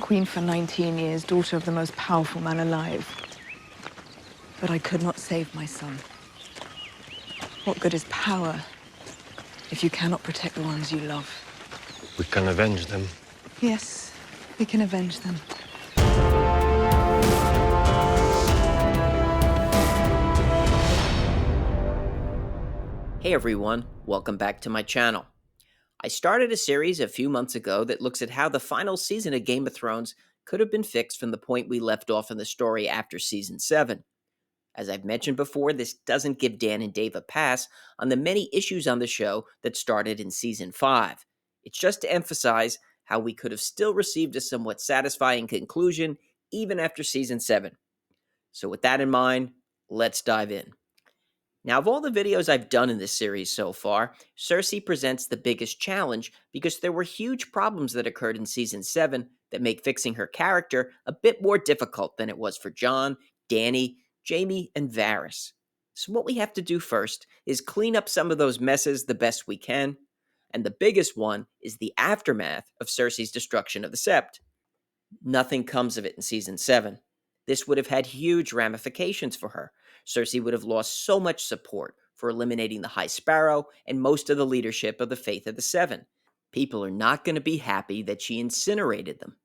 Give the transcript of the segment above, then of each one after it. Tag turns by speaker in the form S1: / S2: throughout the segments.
S1: queen for 19 years, daughter of the most powerful man alive. But I could not save my son. What good is power if you cannot protect the ones you love?
S2: We can avenge them.
S1: Yes, we can avenge them.
S3: Hey everyone, welcome back to my channel. I started a series a few months ago that looks at how the final season of Game of Thrones could have been fixed from the point we left off in the story after season 7. As I've mentioned before, this doesn't give Dan and Dave a pass on the many issues on the show that started in season 5. It's just to emphasize how we could have still received a somewhat satisfying conclusion even after season 7. So with that in mind, let's dive in. Now, of all the videos I've done in this series so far, Cersei presents the biggest challenge because there were huge problems that occurred in Season 7 that make fixing her character a bit more difficult than it was for Jon, Dany, Jaime, and Varys. So what we have to do first is clean up some of those messes the best we can, and the biggest one is the aftermath of Cersei's destruction of the Sept. Nothing comes of it in Season 7. This would have had huge ramifications for her. Cersei would have lost so much support for eliminating the High Sparrow and most of the leadership of the Faith of the Seven. People are not going to be happy that she incinerated them.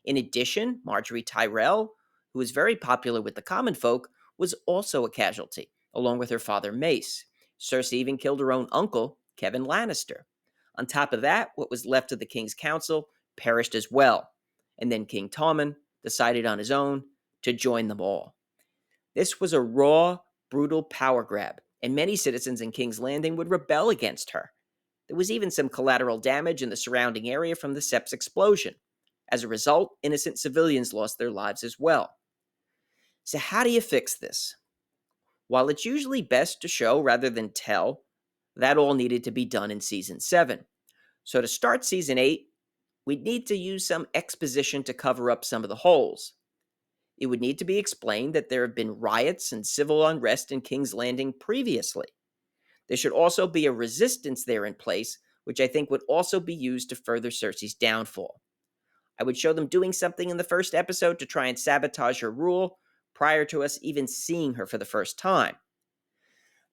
S3: In addition, Marjorie Tyrell, who was very popular with the common folk, was also a casualty, along with her father Mace. Cersei even killed her own uncle, Kevin Lannister. On top of that, what was left of the King's Council perished as well. And then King Tommen decided on his own to join them all. This was a raw, brutal power grab, and many citizens in King's Landing would rebel against her. There was even some collateral damage in the surrounding area from the Sept's explosion. As a result, innocent civilians lost their lives as well. So how do you fix this? While it's usually best to show rather than tell, that all needed to be done in Season 7. So to start Season 8, we'd need to use some exposition to cover up some of the holes. It would need to be explained that there have been riots and civil unrest in King's Landing previously. There should also be a resistance there in place, which I think would also be used to further Cersei's downfall. I would show them doing something in the first episode to try and sabotage her rule prior to us even seeing her for the first time.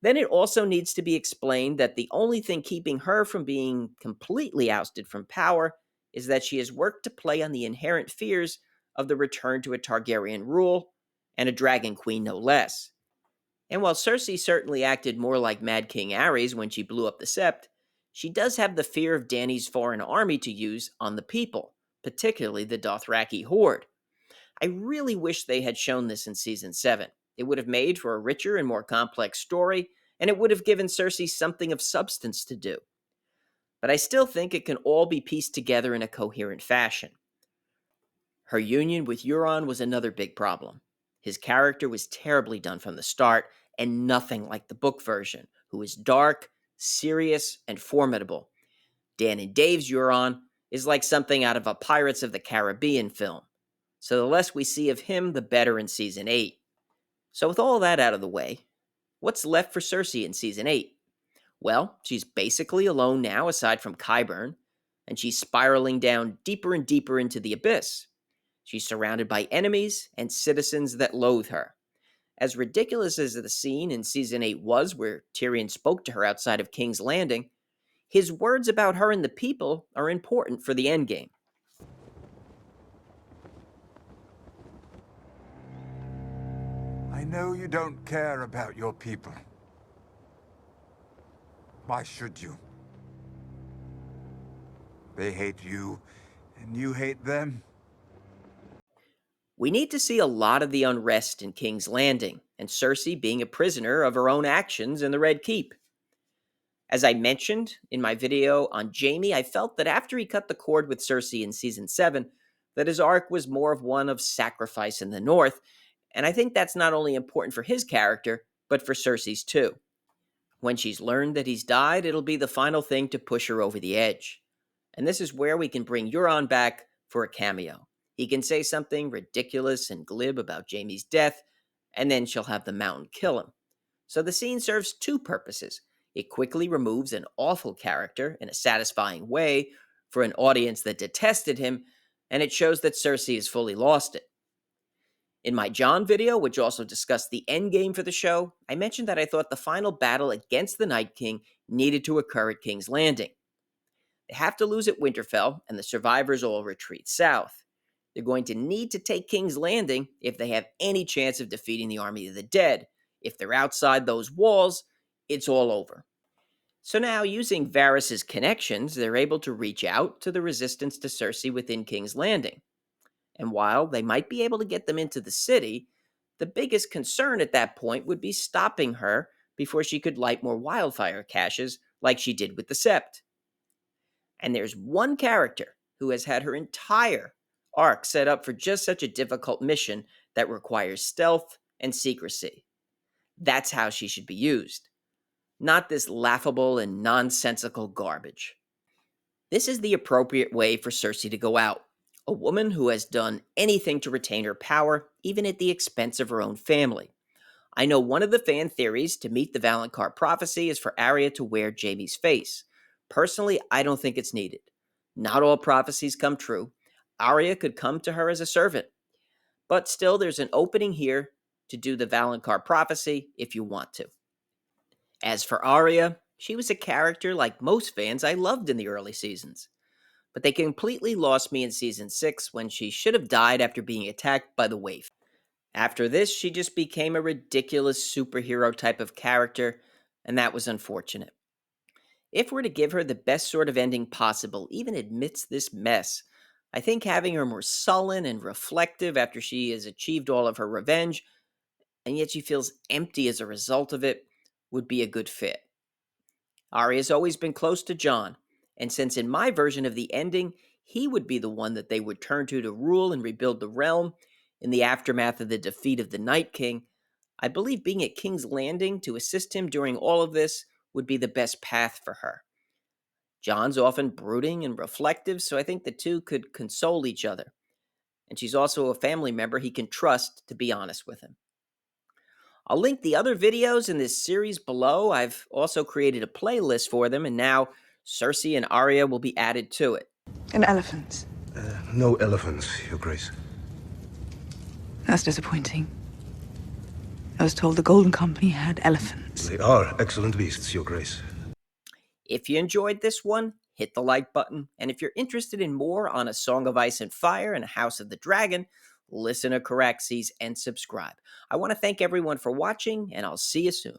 S3: Then it also needs to be explained that the only thing keeping her from being completely ousted from power is that she has worked to play on the inherent fears of the return to a Targaryen rule, and a Dragon Queen no less. And while Cersei certainly acted more like Mad King Ares when she blew up the Sept, she does have the fear of Dany's foreign army to use on the people, particularly the Dothraki horde. I really wish they had shown this in Season 7. It would have made for a richer and more complex story, and it would have given Cersei something of substance to do. But I still think it can all be pieced together in a coherent fashion. Her union with Euron was another big problem. His character was terribly done from the start, and nothing like the book version, who is dark, serious, and formidable. Dan and Dave's Euron is like something out of a Pirates of the Caribbean film. So the less we see of him, the better in Season 8. So with all that out of the way, what's left for Cersei in Season 8? Well, she's basically alone now aside from Qyburn, and she's spiraling down deeper and deeper into the abyss. She's surrounded by enemies and citizens that loathe her. As ridiculous as the scene in Season 8 was where Tyrion spoke to her outside of King's Landing, his words about her and the people are important for the endgame.
S4: I know you don't care about your people. Why should you? They hate you, and you hate them.
S3: We need to see a lot of the unrest in King's Landing, and Cersei being a prisoner of her own actions in the Red Keep. As I mentioned in my video on Jaime, I felt that after he cut the cord with Cersei in Season 7, that his arc was more of one of sacrifice in the North, and I think that's not only important for his character, but for Cersei's too. When she's learned that he's died, it'll be the final thing to push her over the edge. And this is where we can bring Euron back for a cameo. He can say something ridiculous and glib about Jaime's death, and then she'll have the Mountain kill him. So the scene serves two purposes. It quickly removes an awful character in a satisfying way for an audience that detested him, and it shows that Cersei has fully lost it. In my Jon video, which also discussed the endgame for the show, I mentioned that I thought the final battle against the Night King needed to occur at King's Landing. They have to lose at Winterfell, and the survivors all retreat south. They're going to need to take King's Landing if they have any chance of defeating the army of the dead. If they're outside those walls, it's all over. So now, using Varys' connections, they're able to reach out to the resistance to Cersei within King's Landing. And while they might be able to get them into the city, the biggest concern at that point would be stopping her before she could light more wildfire caches like she did with the Sept. And there's one character who has had her entire arc set up for just such a difficult mission that requires stealth and secrecy. That's how she should be used, not this laughable and nonsensical garbage. This is the appropriate way for Cersei to go out. A woman who has done anything to retain her power, even at the expense of her own family. I know one of the fan theories to meet the Valonqar prophecy is for Arya to wear Jaime's face. Personally, I don't think it's needed. Not all prophecies come true. Arya could come to her as a servant. But still, there's an opening here to do the Valonqar prophecy if you want to. As for Arya, she was a character like most fans I loved in the early seasons. But they completely lost me in season 6 when she should have died after being attacked by the Waif. After this, she just became a ridiculous superhero type of character, and that was unfortunate. If we're to give her the best sort of ending possible, even amidst this mess, I think having her more sullen and reflective after she has achieved all of her revenge, and yet she feels empty as a result of it, would be a good fit. Arya's always been close to Jon, and since in my version of the ending, he would be the one that they would turn to rule and rebuild the realm in the aftermath of the defeat of the Night King, I believe being at King's Landing to assist him during all of this would be the best path for her. Jon's often brooding and reflective, so I think the two could console each other. And she's also a family member he can trust to be honest with him. I'll link the other videos in this series below. I've also created a playlist for them, and now Cersei and Arya will be added to it.
S1: And elephants.
S5: No elephants, Your Grace.
S1: That's disappointing. I was told the Golden Company had elephants.
S5: They are excellent beasts, Your Grace.
S3: If you enjoyed this one, hit the like button. And if you're interested in more on A Song of Ice and Fire and A House of the Dragon, listen to Caraxes and subscribe. I want to thank everyone for watching, and I'll see you soon.